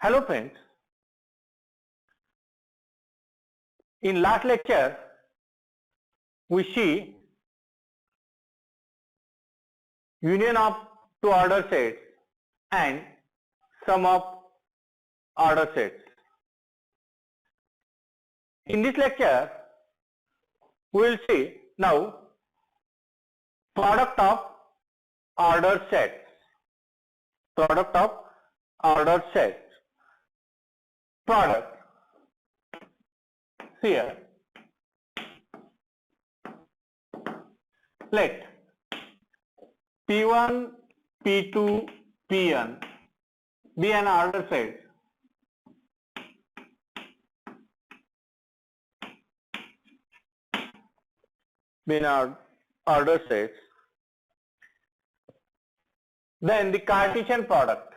Hello friends, in last lecture we see union of two order sets and sum of order sets. In this lecture we will see now product of order sets. Product of order sets. Product here. Let P1, P2, Pn be an order set order sets. Then the Cartesian product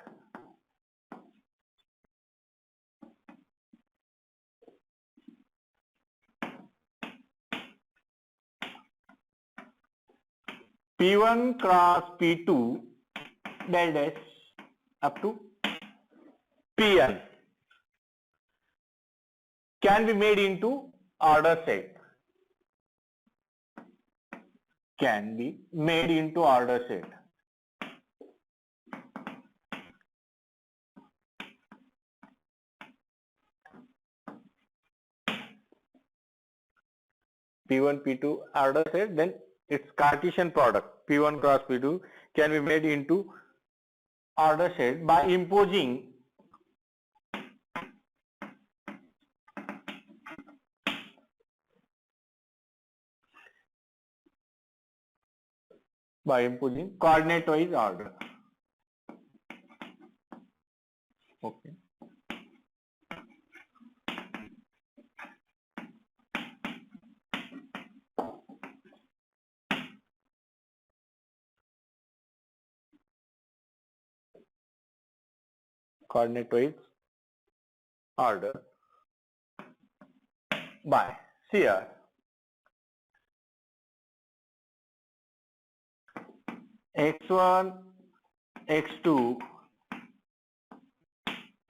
P1 cross P2 del dash up to Pn can be made into order set. Can be made into order set. P1, P2 order set, then its Cartesian product P1 cross P2 can be made into order set by imposing coordinate wise order. Okay. Coordinate wise order by CR. X1, X2,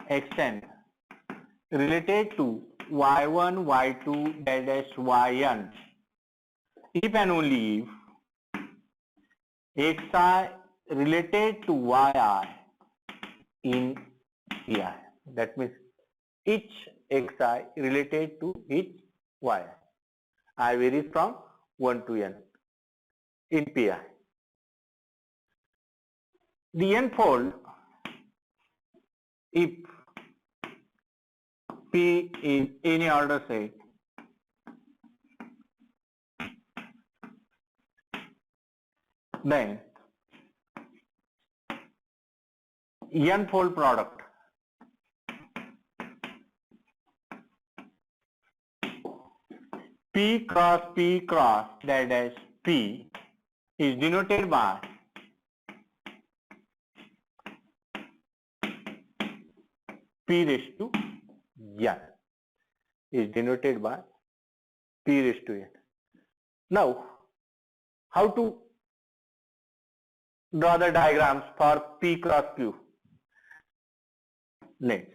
Xn related to Y1, Y2, dash Yn if and only if Xi related to Yi in Pi. That means each Xi related to each Yi. I varies from 1 to n in Pi. The n-fold if P is any order set then n-fold product P cross dash P is denoted by P raised to n is denoted by P raised to n. Now, how to draw the diagrams for P cross Q? Let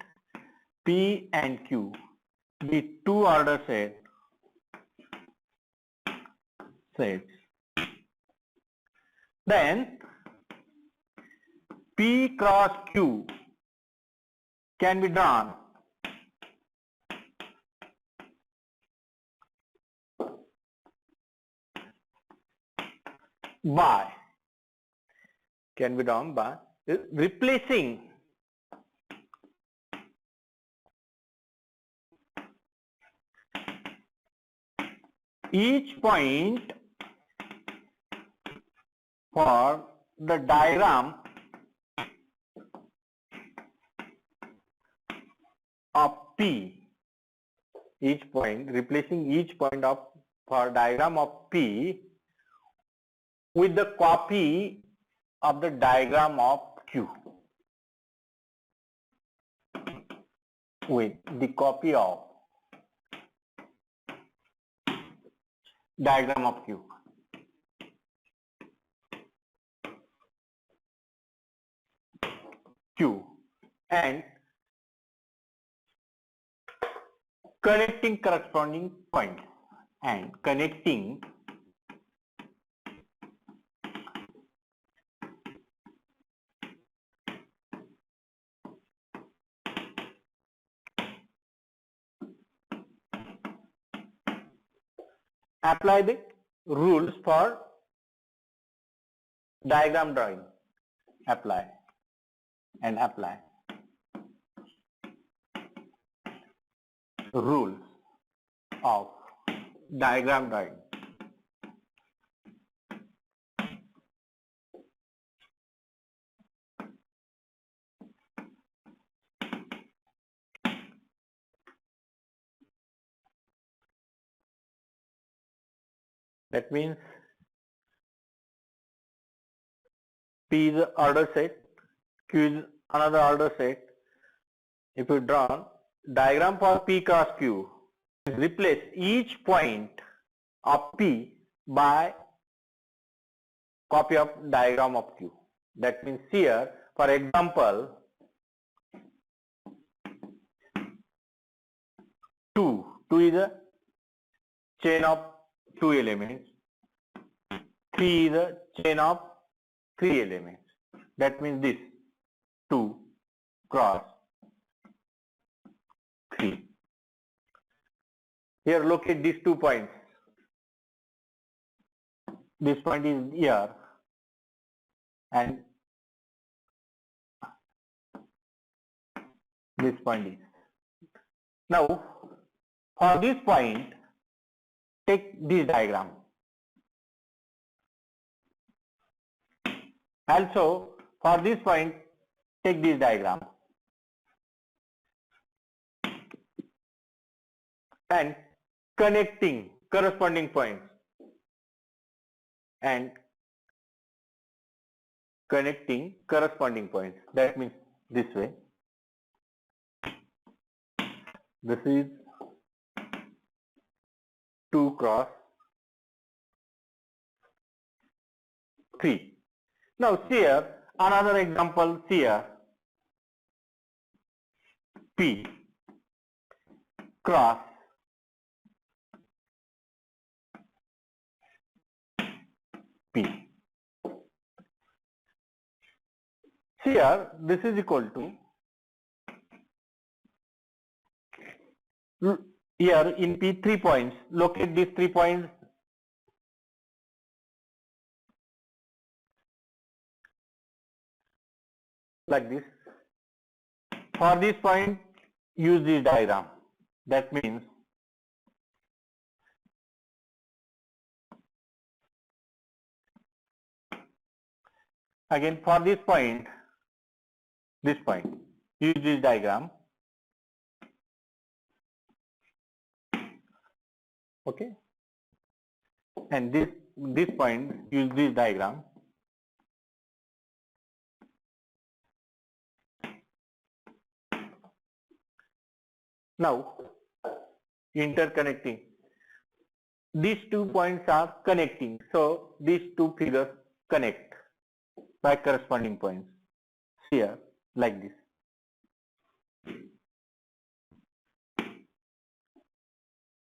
P and Q be two order sets. Then P cross Q can be drawn by replacing each point for the diagram of P, replacing each point for diagram of P with the copy of the diagram of Q. With the copy of diagram of Q. And connecting corresponding points and connecting apply the rules for diagram drawing. Apply and apply rules of diagram drawing. That means P is order set, Q is another order set. If you draw diagram for P cross Q, replace each point of P by copy of diagram of Q. That means here, for example, 2 is a chain of 2 elements, 3 is a chain of 3 elements. That means this 2 cross 3. Here locate these 2 points. This point is here and this point is. Now for this point take this diagram. Also for this point take this diagram and connecting corresponding points and connecting corresponding points. That means this way. This is 2 cross 3. Now here another example here, P cross P. Here this is equal to, here in P 3 points, locate these 3 points like this. For this point use this diagram. That means again for this point use this diagram. Okay, and this point use this diagram. Now interconnecting, these 2 points are connecting, so these 2 figures connect by corresponding points here like this.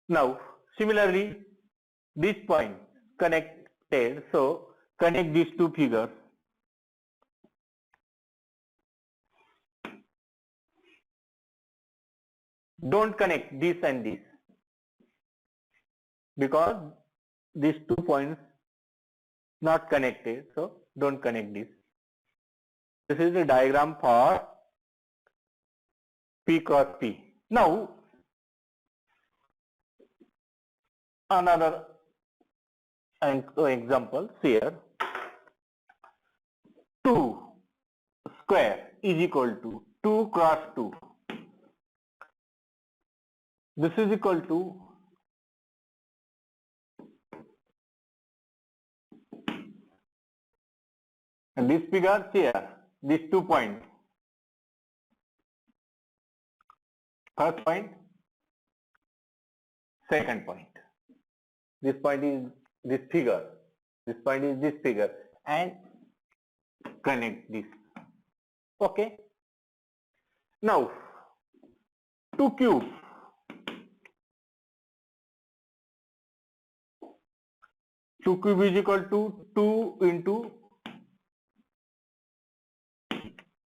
Now similarly this point connected, so connect these 2 figures. Don't connect this and this because these 2 points not connected, so don't connect this. This is the diagram for P cross P. Now another example here, 2 square is equal to 2 cross 2. This is equal to and this figure here, these 2 points. First point, second point. This point is this figure. This point is this figure and connect this. Okay. Now 2 cube 2 cube is equal to 2 into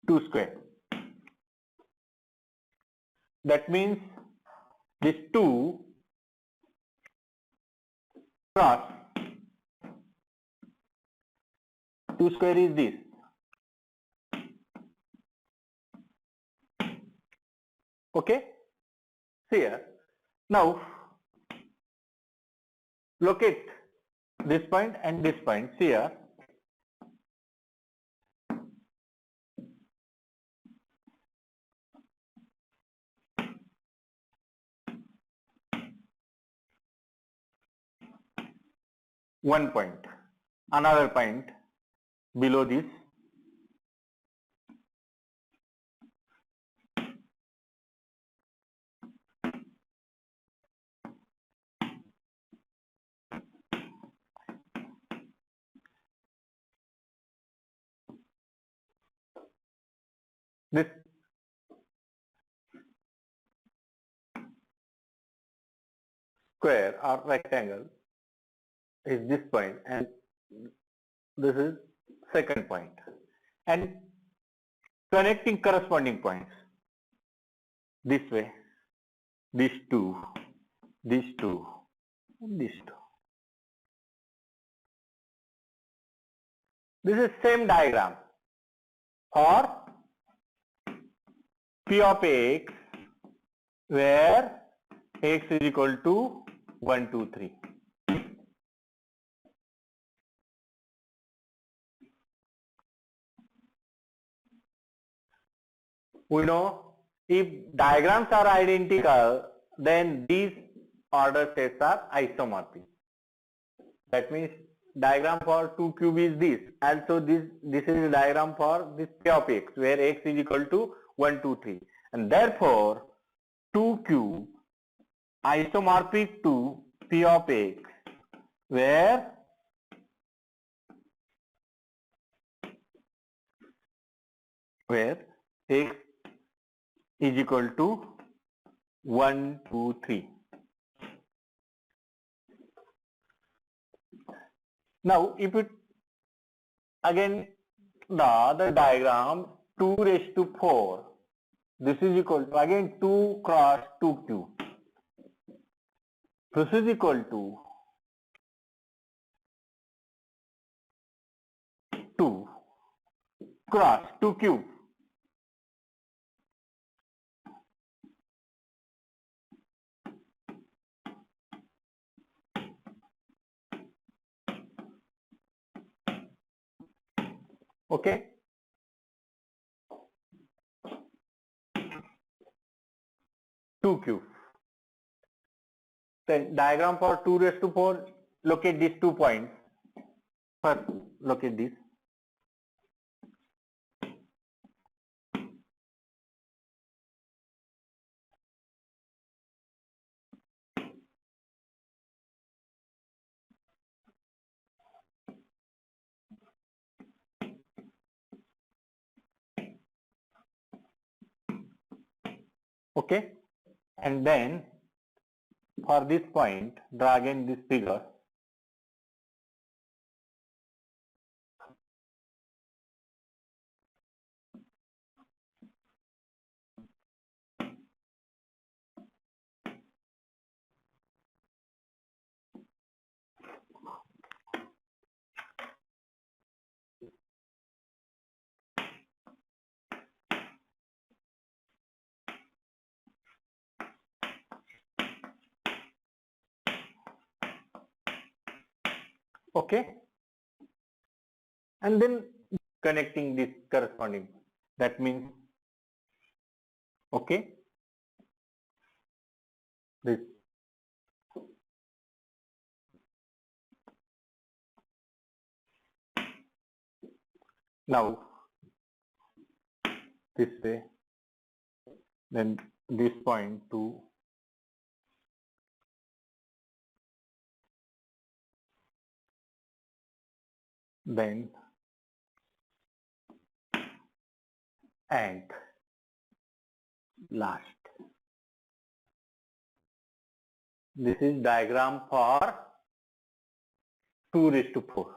2 square. That means this 2 cross 2 square is this. Okay? Here. Now locate this point and this point here. One point, another point below this. This square or rectangle is this point and this is second point, and connecting corresponding points this way, these two, and these two. This is same diagram for P of x where x is equal to 1, 2, 3. We know if diagrams are identical, then these order sets are isomorphic. That means diagram for 2 cube is this, and so this is a diagram for this P of x where x is equal to 1, 2, 3, and therefore 2 cube isomorphic to P of x where x is equal to 1, 2, 3. Now if it again the other diagram 2 raised to 4, this is equal to again 2 cross 2 cube. This is equal to 2 cross 2 cube. Okay. Two cube. Then diagram for 2 raised to 4, locate these 2 points. First, locate this. Okay. And then for this point, draw again this figure. Okay. And then connecting this corresponding. That means, okay, this. Now, this way, then this point to then and last. This is diagram for 2 raised to 4.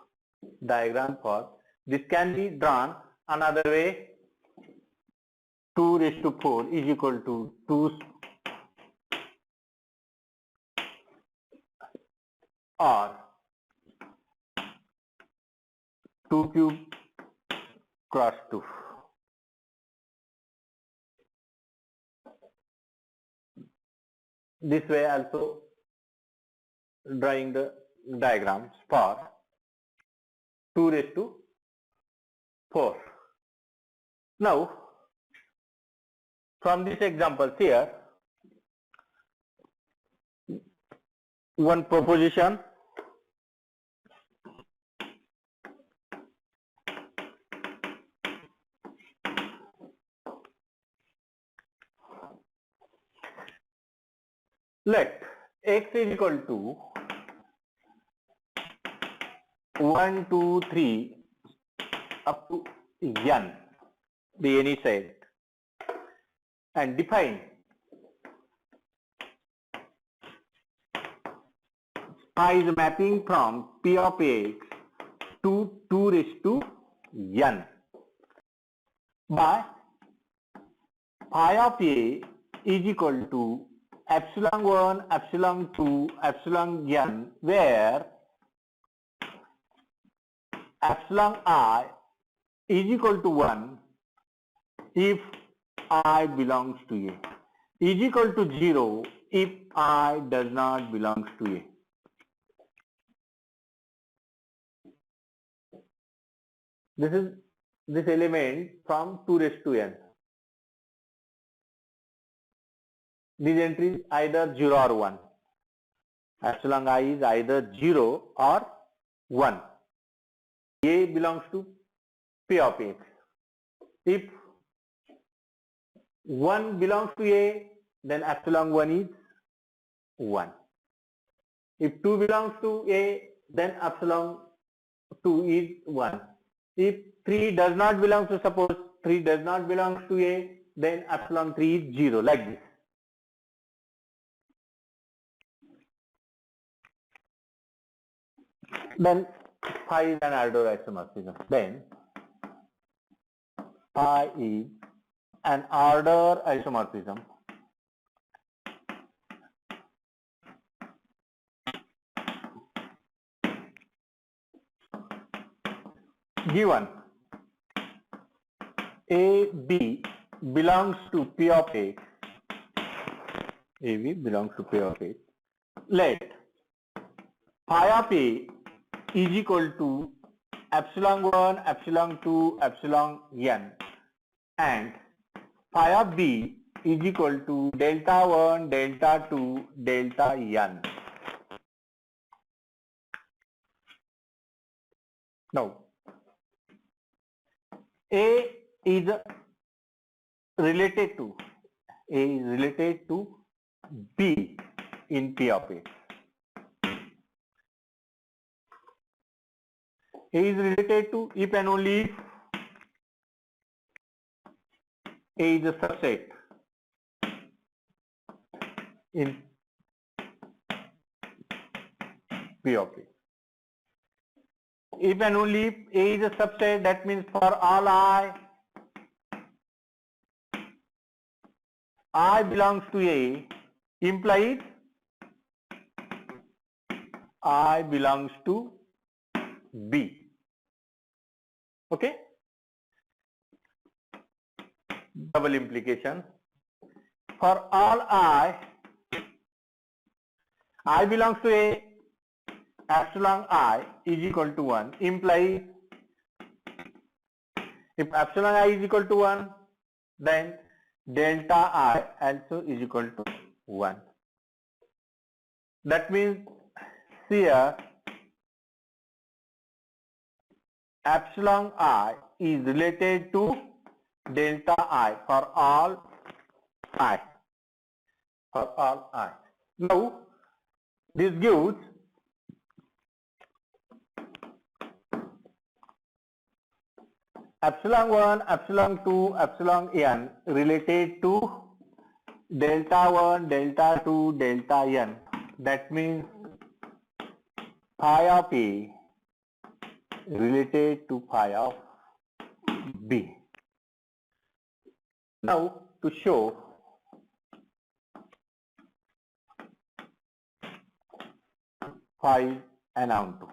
Diagram for this can be drawn another way. 2 raised to 4 is equal to 2 or 2 cube cross 2. This way also drawing the diagrams for 2 raised to 4. Now from this example here, one proposition let x is equal to 1, 2, 3 up to n, the any set, and define phi is mapping from p of x to 2 raised to n by phi of a is equal to epsilon 1, epsilon 2, epsilon n, where epsilon I is equal to 1 if I belongs to A, is equal to 0 if I does not belongs to A. This is this element from 2 raised to n. These entries either 0 or 1. Epsilon I is either 0 or 1. A belongs to P of X. If 1 belongs to A, then epsilon 1 is 1. If 2 belongs to A, then epsilon 2 is 1. If 3 does not belong to, suppose 3 does not belong to A, then epsilon 3 is 0, like this. Then phi is an Ardor isomorphism. Then phi is an Ardor isomorphism given A, B belongs to P of X, A, B belongs to P of X, let phi of A is equal to epsilon 1, epsilon 2, epsilon n, and phi of B is equal to delta 1, delta 2, delta n. Now, A is related to B in P of X. A is related to if and only if A is a subset in P of X. If and only if A is a subset, that means for all I belongs to A implies I belongs to B. Okay? Double implication. For all I belongs to A, epsilon I is equal to 1 implies if epsilon I is equal to 1, then delta I also is equal to 1. That means here epsilon I is related to delta I for all I. Now this gives epsilon 1, epsilon 2, epsilon n related to delta 1, delta 2, delta n. That means phi of A related to phi of B. Now to show phi is an onto.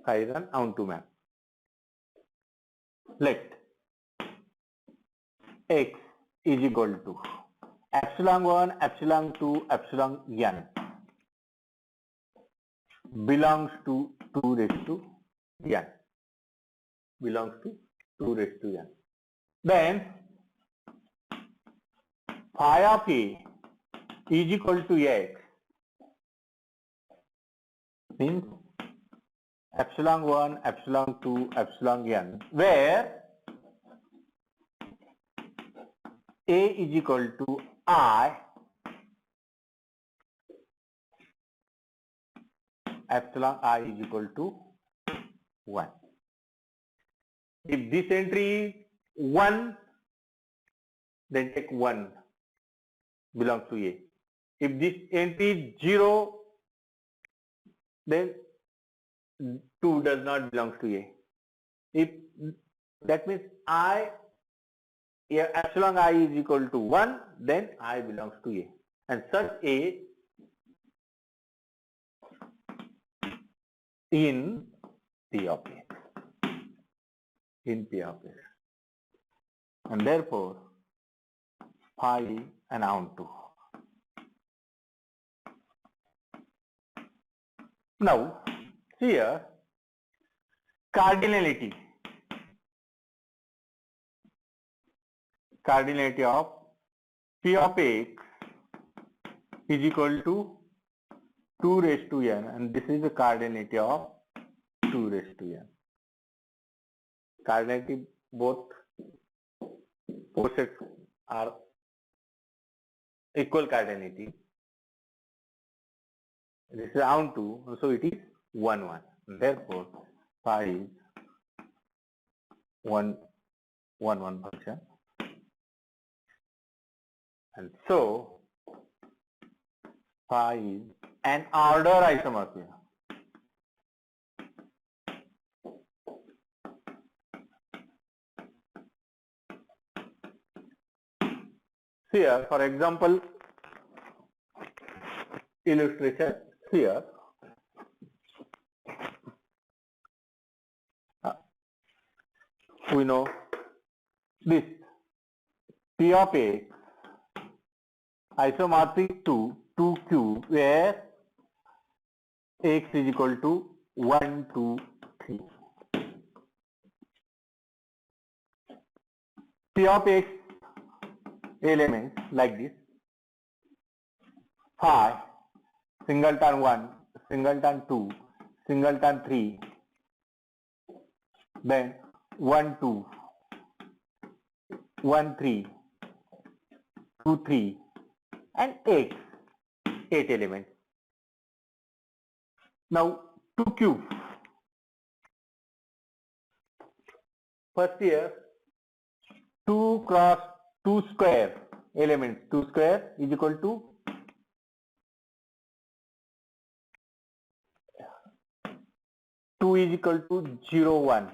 Phi is an onto map. Let x is equal to epsilon 1, epsilon 2, epsilon n belongs to 2 raised to n. Belongs to 2 raised to n. Then phi of A is equal to x means epsilon 1, epsilon 2, epsilon n, where A is equal to I epsilon I is equal to 1. If this entry is 1, then take 1 belongs to A. If this entry is 0, then 2 does not belong to A. If that means epsilon I is equal to 1, then I belongs to A. And such A in P of A. In P of A. And therefore, phi is an onto. Now, here, cardinality of P of X is equal to 2 raised to n, and this is the cardinality of 2 raised to n. Cardinality, both sets are equal cardinality. This is onto, so it is 1, 1. Therefore, phi is 1, 1, 1 function. And so, phi is an order isomorphism. Here, for example, illustration here. We know this P of A isomorphic to 2Q, where X is equal to 1, 2, 3. P of X elements like this: phi, singleton 1, singleton 2, singleton 3, then 1, 2, 1, 3, 2, 3, and 8 elements. Now 2Q. First here, 2 cross 2 square elements. 2 square is equal to 2 is equal to 0, 1.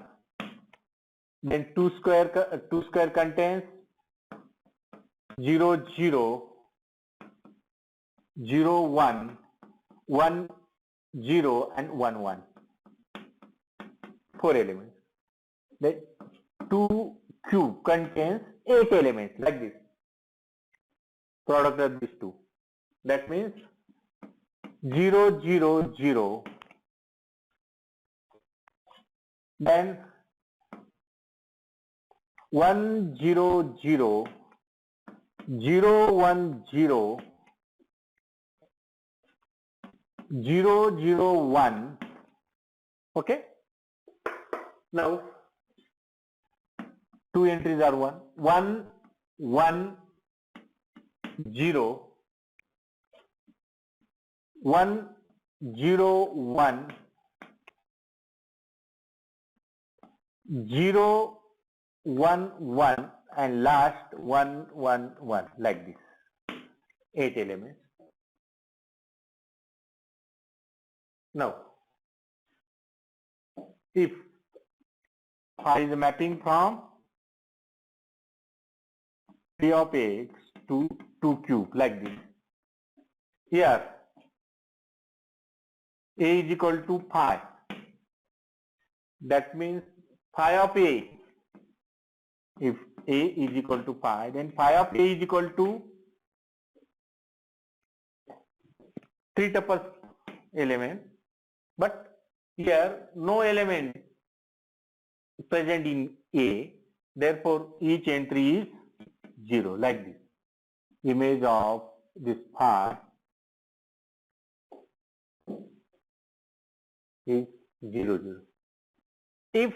Then 2 square contains 0, 0, 0, 1, 1, 0, and 1, 1. 4 elements. Then 2 cube contains 8 elements like this. Product of these two. That means 0, 0, 0. Then 1, 0, 0, 0, 1, 0, 0, 0, 1. Okay. Now 2 entries are 1, 1, 1, 0, 1, 0, 1, 0, 1, 1, and last 1, 1, 1, like this. 8 elements. Now, if phi is a mapping from P of x to 2 cube like this, here a is equal to phi. That means phi of a, if a is equal to phi, then phi of a is equal to 3 tuple element, but here no element present in A, therefore each entry is 0 like this. Image of this phi is 0, 0. If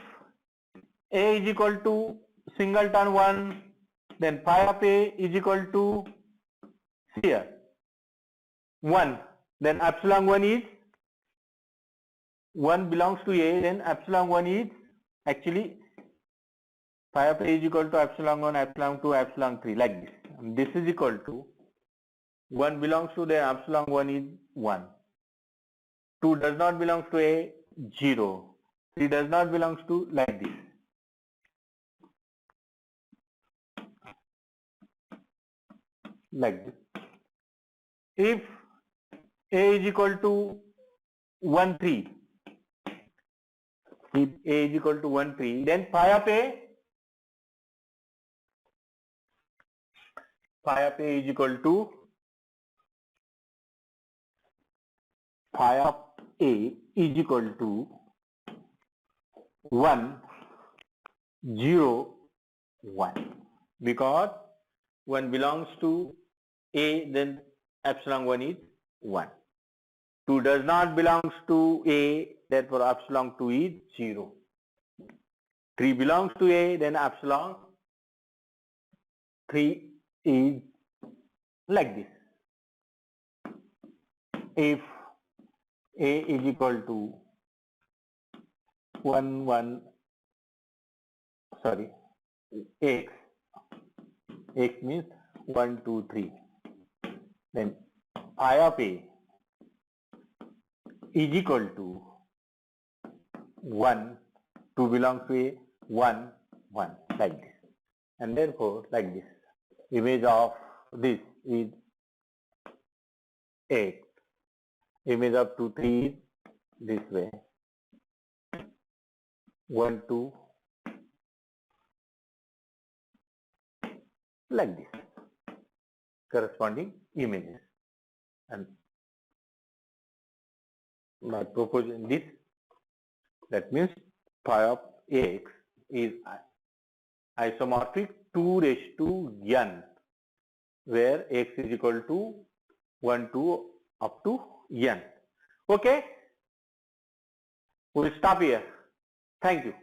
A is equal to singleton 1, then phi of A is equal to here 1, then epsilon 1 is 1 belongs to A, then epsilon 1 is actually phi of A is equal to epsilon 1, epsilon 2, epsilon 3 like this. And this is equal to 1 belongs to the epsilon 1 is 1. 2 does not belong to A, 0. 3 does not belong to like this. Like this. If A is equal to 1, 3, if A is equal to 1, 3, then phi of A is equal to phi of A is equal to 1, 0, 1, because 1 belongs to A, then epsilon 1 is 1. 2 does not belongs to A, therefore epsilon 2 is 0. 3 belongs to A, then epsilon 3 is like this. If A is equal to x means 1, 2, 3, then phi of A is equal to 1, 2 belongs to A, 1, 1 like this, and therefore like this. Image of this is 8. Image of 2, 3 is this way. 1, 2 like this. Corresponding images. And my proposal this, that means phi of x is isomorphic 2 raised to n, where x is equal to 1, 2 up to n. Okay, we'll stop here. Thank you.